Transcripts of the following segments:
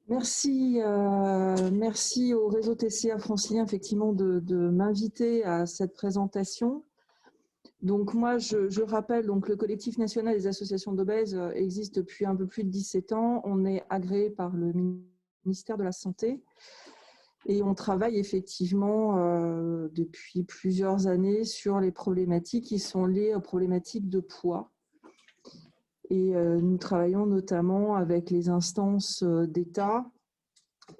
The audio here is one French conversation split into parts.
Merci au réseau TCA francilien effectivement de m'inviter à cette présentation. Donc moi, je rappelle, donc le collectif national des associations d'obèses existe depuis un peu plus de 17 ans. On est agréé par le ministère de la Santé et on travaille effectivement depuis plusieurs années sur les problématiques qui sont liées aux problématiques de poids. Et nous travaillons notamment avec les instances d'État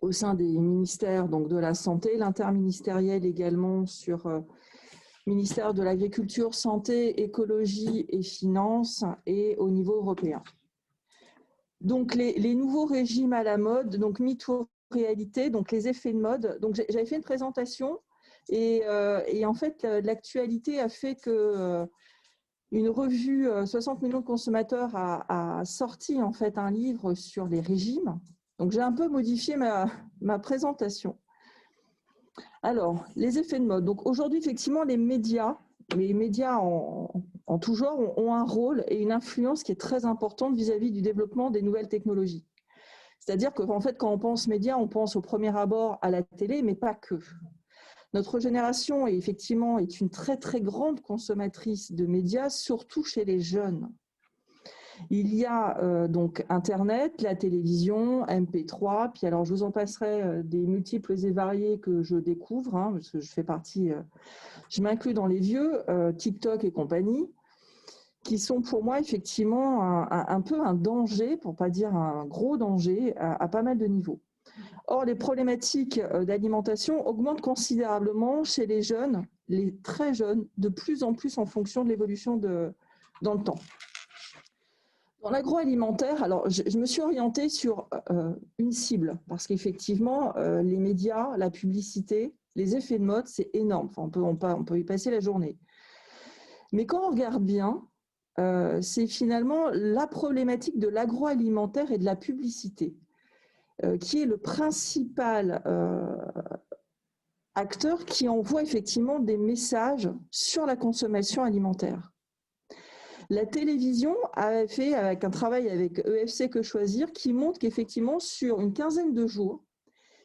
au sein des ministères donc de la Santé, l'interministériel également sur ministère de l'Agriculture, Santé, Écologie et Finances et au niveau européen. Donc les nouveaux régimes à la mode, donc mytho-réalité, donc les effets de mode. Donc j'avais fait une présentation et en fait l'actualité a fait que une revue 60 millions de consommateurs a sorti en fait un livre sur les régimes. Donc j'ai un peu modifié ma présentation. Alors, les effets de mode. Donc aujourd'hui, effectivement, les médias en tout genre ont un rôle et une influence qui est très importante vis-à-vis du développement des nouvelles technologies. C'est-à-dire qu'en fait, quand on pense médias, on pense au premier abord à la télé, mais pas que. Notre génération effectivement est une très très grande consommatrice de médias, surtout chez les jeunes. Il y a donc Internet, la télévision, MP3, puis alors je vous en passerai des multiples et variés que je découvre, hein, parce que je fais partie, je m'inclus dans les vieux, TikTok et compagnie, qui sont pour moi effectivement un peu un danger, pour ne pas dire un gros danger, à pas mal de niveaux. Or, les problématiques d'alimentation augmentent considérablement chez les jeunes, les très jeunes, de plus en plus en fonction de l'évolution dans le temps. Dans l'agroalimentaire, alors je me suis orientée sur une cible, parce qu'effectivement, les médias, la publicité, les effets de mode, c'est énorme. Enfin, on peut y passer la journée. Mais quand on regarde bien, c'est finalement la problématique de l'agroalimentaire et de la publicité, qui est le principal acteur qui envoie effectivement des messages sur la consommation alimentaire. La télévision a fait avec un travail avec EFC Que Choisir qui montre qu'effectivement sur une quinzaine de jours,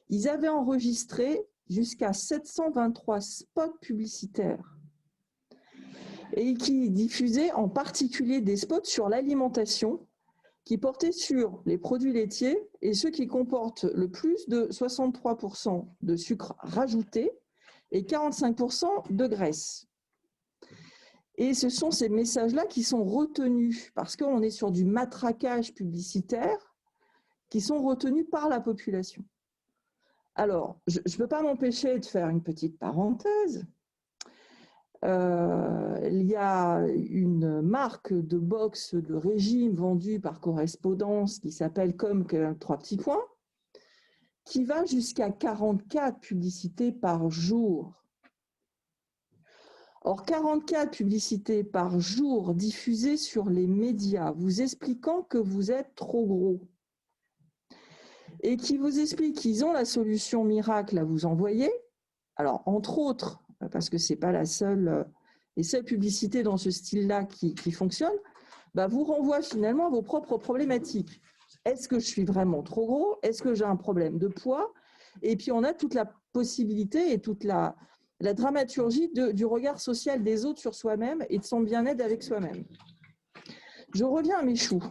ils avaient enregistré jusqu'à 723 spots publicitaires et qui diffusaient en particulier des spots sur l'alimentation qui portaient sur les produits laitiers et ceux qui comportent le plus de 63% de sucre rajouté et 45% de graisse. Et ce sont ces messages-là qui sont retenus, parce qu'on est sur du matraquage publicitaire, qui sont retenus par la population. Alors, je ne peux pas m'empêcher de faire une petite parenthèse. Il y a une marque de box de régime vendue par correspondance qui s'appelle Comme 3 petits points, qui va jusqu'à 44 publicités par jour. Or, 44 publicités par jour diffusées sur les médias, vous expliquant que vous êtes trop gros et qui vous expliquent qu'ils ont la solution miracle à vous envoyer. Alors, entre autres, parce que ce n'est pas les seules publicités dans ce style-là qui fonctionnent, vous renvoient finalement à vos propres problématiques. Est-ce que je suis vraiment trop gros? Est-ce que j'ai un problème de poids? Et puis, on a toute la possibilité et toute la dramaturgie du regard social des autres sur soi-même et de son bien-être avec soi-même. Je reviens à mes choux.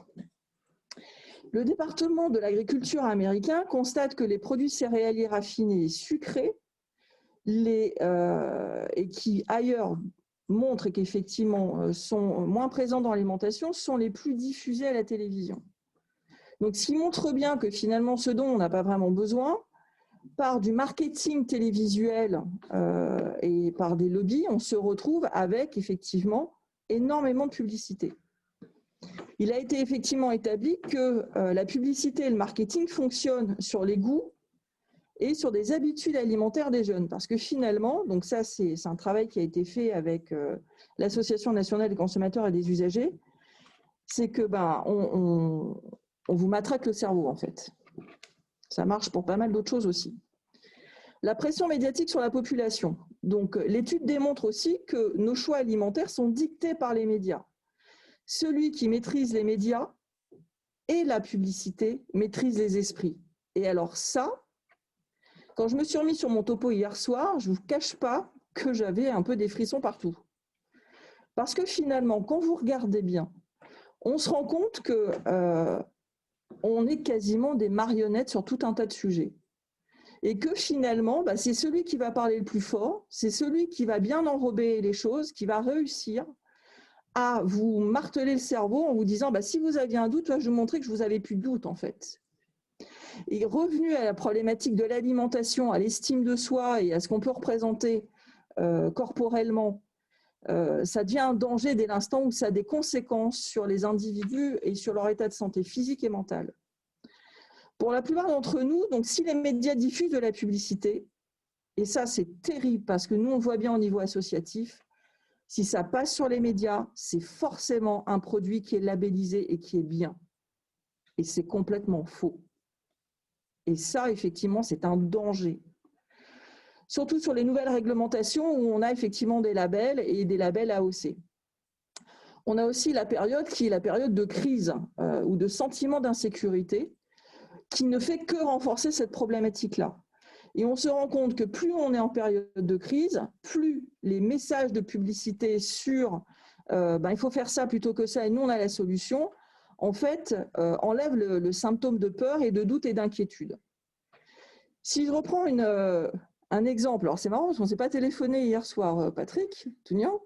Le département de l'agriculture américain constate que les produits céréaliers raffinés et sucrés, et qui ailleurs montrent qu'effectivement sont moins présents dans l'alimentation, sont les plus diffusés à la télévision. Donc, ce qui montre bien que finalement, ce dont on n'a pas vraiment besoin, par du marketing télévisuel et par des lobbies, on se retrouve avec effectivement énormément de publicité. Il a été effectivement établi que la publicité et le marketing fonctionnent sur les goûts et sur des habitudes alimentaires des jeunes. Parce que finalement, donc ça c'est un travail qui a été fait avec l'Association nationale des consommateurs et des usagers, c'est que on vous matraque le cerveau en fait. Ça marche pour pas mal d'autres choses aussi. La pression médiatique sur la population. Donc, l'étude démontre aussi que nos choix alimentaires sont dictés par les médias. Celui qui maîtrise les médias et la publicité maîtrise les esprits. Et alors ça, quand je me suis remis sur mon topo hier soir, je ne vous cache pas que j'avais un peu des frissons partout. Parce que finalement, quand vous regardez bien, on se rend compte que on est quasiment des marionnettes sur tout un tas de sujets. Et que finalement, c'est celui qui va parler le plus fort, c'est celui qui va bien enrober les choses, qui va réussir à vous marteler le cerveau en vous disant si vous aviez un doute, je vais vous montrer que je vous avais plus de doute en fait. Et revenu à la problématique de l'alimentation, à l'estime de soi et à ce qu'on peut représenter corporellement, ça devient un danger dès l'instant où ça a des conséquences sur les individus et sur leur état de santé physique et mental. Pour la plupart d'entre nous, donc si les médias diffusent de la publicité, et ça c'est terrible parce que nous on voit bien au niveau associatif, si ça passe sur les médias, c'est forcément un produit qui est labellisé et qui est bien. Et c'est complètement faux. Et ça, effectivement, c'est un danger. Surtout sur les nouvelles réglementations où on a effectivement des labels et des labels AOC. On a aussi la période qui est la période de crise ou de sentiment d'insécurité qui ne fait que renforcer cette problématique-là. Et on se rend compte que plus on est en période de crise, plus les messages de publicité sur il faut faire ça plutôt que ça et nous on a la solution, en fait, enlèvent le symptôme de peur et de doute et d'inquiétude. Si je reprends un exemple, alors c'est marrant parce qu'on ne s'est pas téléphoné hier soir, Patrick Tougnan,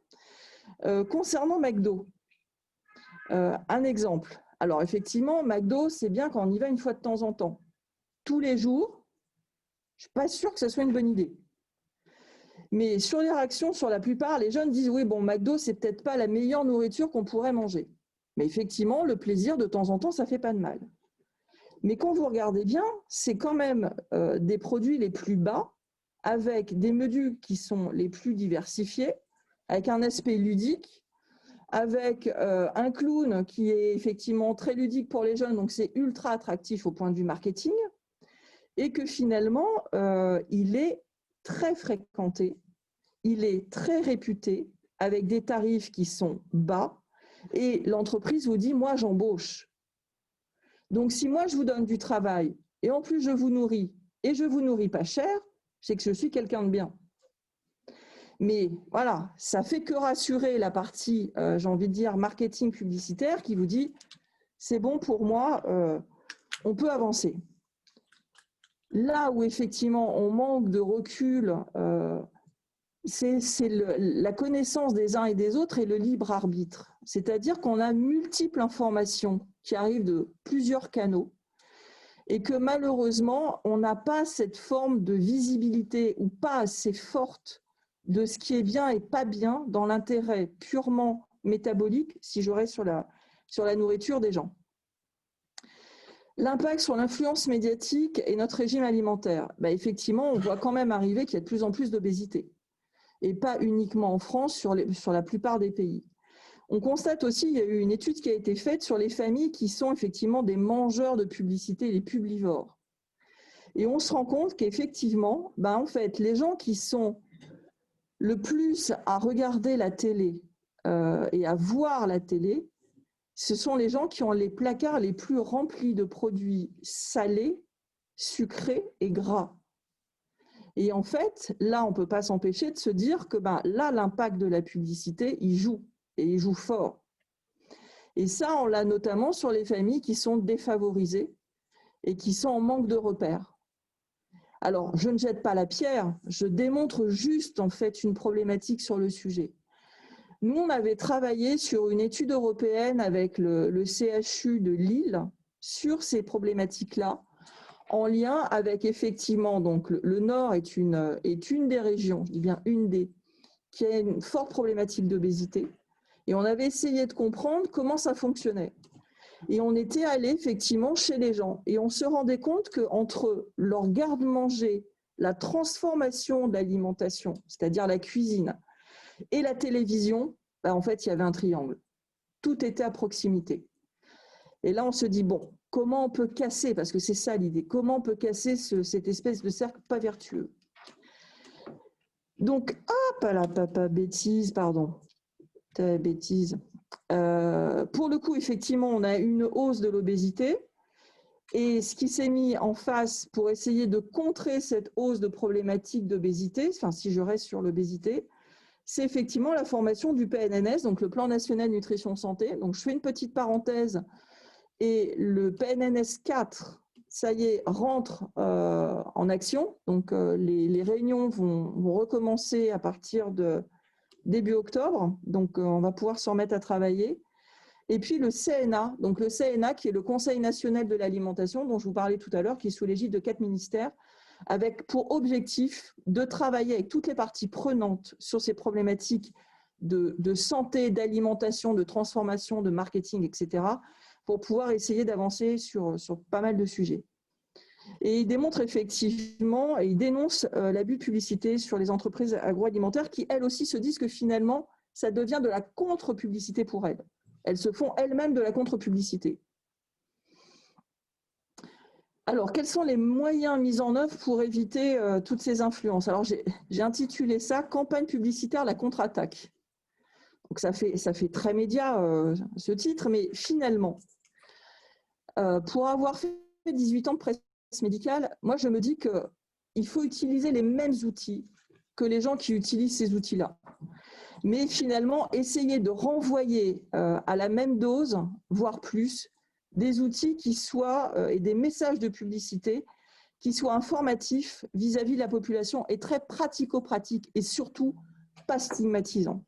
concernant McDo. Un exemple. Alors effectivement, McDo, c'est bien quand on y va une fois de temps en temps. Tous les jours, je ne suis pas sûre que ce soit une bonne idée. Mais sur les réactions, sur la plupart, les jeunes disent oui, bon, McDo, c'est peut-être pas la meilleure nourriture qu'on pourrait manger. Mais effectivement, le plaisir, de temps en temps, ça fait pas de mal. Mais quand vous regardez bien, c'est quand même des produits les plus bas, avec des menus qui sont les plus diversifiés, avec un aspect ludique, avec un clown qui est effectivement très ludique pour les jeunes, donc c'est ultra attractif au point de vue marketing, et que finalement, il est très fréquenté, il est très réputé, avec des tarifs qui sont bas, et l'entreprise vous dit, moi j'embauche. Donc si moi je vous donne du travail, et en plus je vous nourris, et je vous nourris pas cher, c'est que je suis quelqu'un de bien. Mais voilà, ça fait que rassurer la partie, j'ai envie de dire, marketing publicitaire qui vous dit, c'est bon pour moi, on peut avancer. Là où effectivement on manque de recul, c'est la connaissance des uns et des autres et le libre arbitre. C'est-à-dire qu'on a multiples informations qui arrivent de plusieurs canaux et que malheureusement, on n'a pas cette forme de visibilité ou pas assez forte de ce qui est bien et pas bien dans l'intérêt purement métabolique, si je reste sur la nourriture des gens. L'impact sur l'influence médiatique et notre régime alimentaire. Effectivement, on voit quand même arriver qu'il y a de plus en plus d'obésité. Et pas uniquement en France, sur la plupart des pays. On constate aussi, il y a eu une étude qui a été faite sur les familles qui sont effectivement des mangeurs de publicité, les publivores. Et on se rend compte qu'effectivement, en fait, les gens qui sont le plus à regarder la télé et à voir la télé, ce sont les gens qui ont les placards les plus remplis de produits salés, sucrés et gras. Et en fait, là, on ne peut pas s'empêcher de se dire que là, l'impact de la publicité, il joue, et il joue fort. Et ça, on l'a notamment sur les familles qui sont défavorisées et qui sont en manque de repères. Alors, je ne jette pas la pierre, je démontre juste en fait une problématique sur le sujet. Nous, on avait travaillé sur une étude européenne avec le CHU de Lille sur ces problématiques-là, en lien avec effectivement, donc le Nord est une des régions, je dis bien une des, qui a une forte problématique d'obésité. Et on avait essayé de comprendre comment ça fonctionnait. Et on était allé effectivement chez les gens. Et on se rendait compte qu'entre leur garde-manger, la transformation de l'alimentation, c'est-à-dire la cuisine, et la télévision, en fait, il y avait un triangle. Tout était à proximité. Et là, on se dit, bon, comment on peut casser, parce que c'est ça l'idée, comment on peut casser cette espèce de cercle pas vertueux. Donc, hop, là, bêtise, pardon. Bêtise. Pour le coup, effectivement, on a une hausse de l'obésité. Et ce qui s'est mis en face pour essayer de contrer cette hausse de problématiques d'obésité, enfin si je reste sur l'obésité, c'est effectivement la formation du PNNS, donc le Plan National Nutrition Santé. Donc je fais une petite parenthèse, et le PNNS 4, ça y est, rentre en action. Donc les réunions vont recommencer à partir de début octobre, donc on va pouvoir s'en mettre à travailler. Et puis le CNA, donc le CNA qui est le Conseil national de l'alimentation dont je vous parlais tout à l'heure, qui est sous l'égide de 4 ministères, avec pour objectif de travailler avec toutes les parties prenantes sur ces problématiques de santé, d'alimentation, de transformation, de marketing, etc., pour pouvoir essayer d'avancer sur pas mal de sujets. Et il démontre effectivement, et il dénonce l'abus de publicité sur les entreprises agroalimentaires qui, elles aussi, se disent que finalement, ça devient de la contre-publicité pour elles. Elles se font elles-mêmes de la contre-publicité. Alors, quels sont les moyens mis en œuvre pour éviter toutes ces influences? Alors, j'ai intitulé ça « Campagne publicitaire, la contre-attaque ». Donc, ça fait très média, ce titre, mais finalement, pour avoir fait 18 ans de presse médicale, moi, je me dis qu'il faut utiliser les mêmes outils que les gens qui utilisent ces outils-là. Mais finalement, essayer de renvoyer à la même dose, voire plus, des outils qui soient, et des messages de publicité qui soient informatifs vis-à-vis de la population et très pratico-pratiques et surtout pas stigmatisants.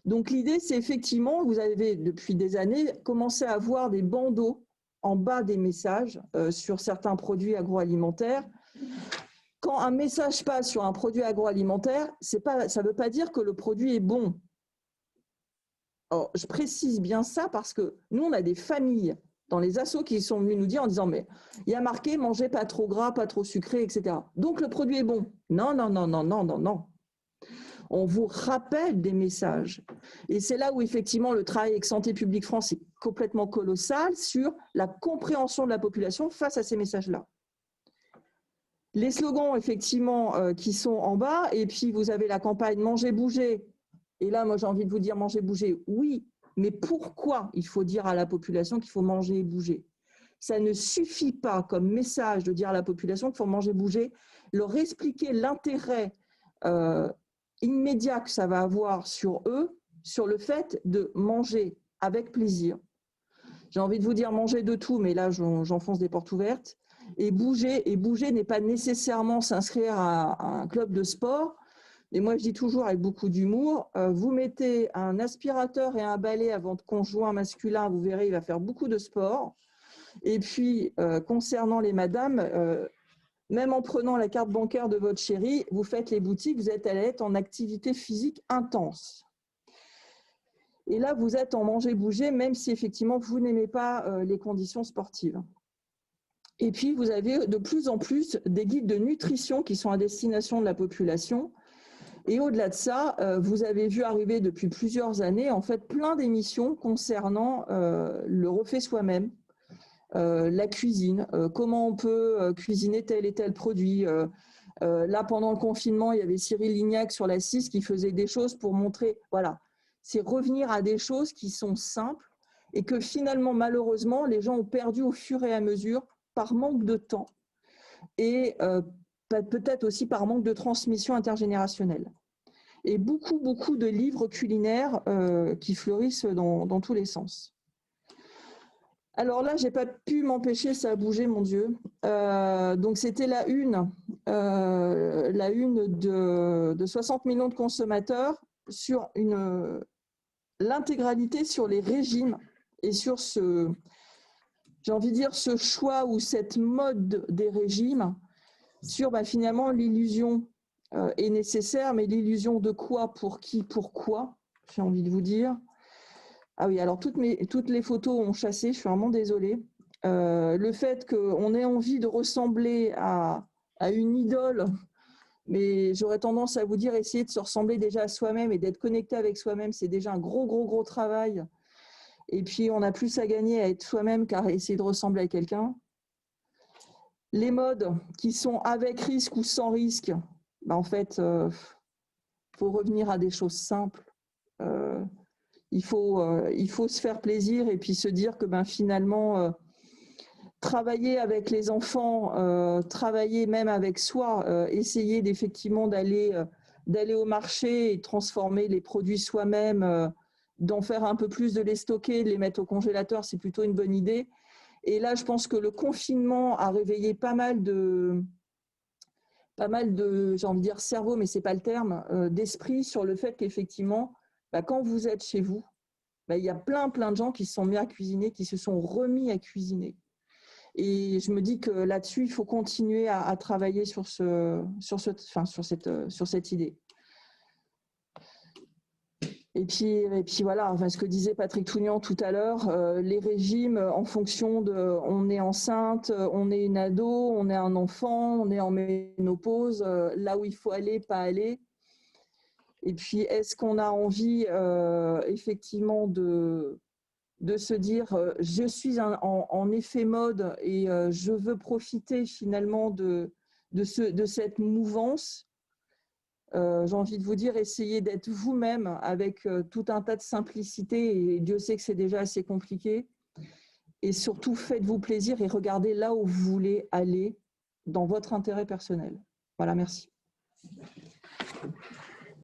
Donc l'idée, c'est effectivement, vous avez depuis des années commencé à voir des bandeaux en bas des messages sur certains produits agroalimentaires. Quand un message passe sur un produit agroalimentaire, ça ne veut pas dire que le produit est bon. Alors, je précise bien ça parce que nous, on a des familles dans les assos qui sont venus nous dire en disant « mais il y a marqué mangez pas trop gras, pas trop sucré, etc. Donc le produit est bon ». Non, non, non, non, non, non, non. On vous rappelle des messages. Et c'est là où effectivement le travail avec Santé publique France est complètement colossal sur la compréhension de la population face à ces messages-là. Les slogans, effectivement, qui sont en bas, et puis vous avez la campagne « Manger, bouger ». Et là, moi, j'ai envie de vous dire « Manger, bouger ». Oui, mais pourquoi il faut dire à la population qu'il faut manger et bouger? Ça ne suffit pas comme message de dire à la population qu'il faut manger, bouger, leur expliquer l'intérêt immédiat que ça va avoir sur eux, sur le fait de manger avec plaisir. J'ai envie de vous dire « Manger de tout », mais là, j'enfonce des portes ouvertes. Et bouger n'est pas nécessairement s'inscrire à un club de sport. Et moi, je dis toujours avec beaucoup d'humour, vous mettez un aspirateur et un balai à votre conjoint masculin, vous verrez, il va faire beaucoup de sport. Et puis, concernant les madames, même en prenant la carte bancaire de votre chéri, vous faites les boutiques, vous êtes en activité physique intense. Et là, vous êtes en manger-bouger, même si effectivement, vous n'aimez pas les conditions sportives. Et puis, vous avez de plus en plus des guides de nutrition qui sont à destination de la population. Et au-delà de ça, vous avez vu arriver depuis plusieurs années, en fait, plein d'émissions concernant le refait soi-même, la cuisine, comment on peut cuisiner tel et tel produit. Là, pendant le confinement, il y avait Cyril Lignac sur la 6 qui faisait des choses pour montrer, voilà, c'est revenir à des choses qui sont simples et que finalement, malheureusement, les gens ont perdu au fur et à mesure par manque de temps et peut-être aussi par manque de transmission intergénérationnelle. Et beaucoup de livres culinaires qui fleurissent dans tous les sens. Alors là, je n'ai pas pu m'empêcher, ça a bougé, mon Dieu. Donc c'était la une de 60 millions de consommateurs sur l'intégralité sur les régimes et sur j'ai envie de dire, ce choix ou cette mode des régimes sur finalement l'illusion est nécessaire, mais l'illusion de quoi, pour qui, pourquoi, j'ai envie de vous dire. Ah oui, alors toutes les photos ont chassé, je suis vraiment désolée. Le fait qu'on ait envie de ressembler à une idole, mais j'aurais tendance à vous dire, essayer de se ressembler déjà à soi-même et d'être connecté avec soi-même, c'est déjà un gros travail. Et puis, on a plus à gagner à être soi-même qu'à essayer de ressembler à quelqu'un. Les modes qui sont avec risque ou sans risque, en fait, faut revenir à des choses simples. Il faut se faire plaisir et puis se dire que finalement, travailler avec les enfants, travailler même avec soi, essayer d'effectivement d'aller au marché et transformer les produits soi-même, d'en faire un peu plus, de les stocker, de les mettre au congélateur, c'est plutôt une bonne idée. Et là, je pense que le confinement a réveillé pas mal de, j'ai envie de dire cerveau, mais c'est pas le terme, d'esprit sur le fait qu'effectivement, quand vous êtes chez vous, il y a plein de gens qui se sont mis à cuisiner, qui se sont remis à cuisiner. Et je me dis que là-dessus, il faut continuer à travailler sur cette idée. Et puis voilà, enfin, ce que disait Patrick Tougnan tout à l'heure, les régimes en fonction de, on est enceinte, on est une ado, on est un enfant, on est en ménopause, là où il faut aller, pas aller. Et puis, est-ce qu'on a envie effectivement de se dire je suis en effet mode et je veux profiter finalement de cette mouvance. J'ai envie de vous dire, essayez d'être vous-même avec tout un tas de simplicité, et Dieu sait que c'est déjà assez compliqué. Et surtout, faites-vous plaisir et regardez là où vous voulez aller dans votre intérêt personnel. Voilà, merci.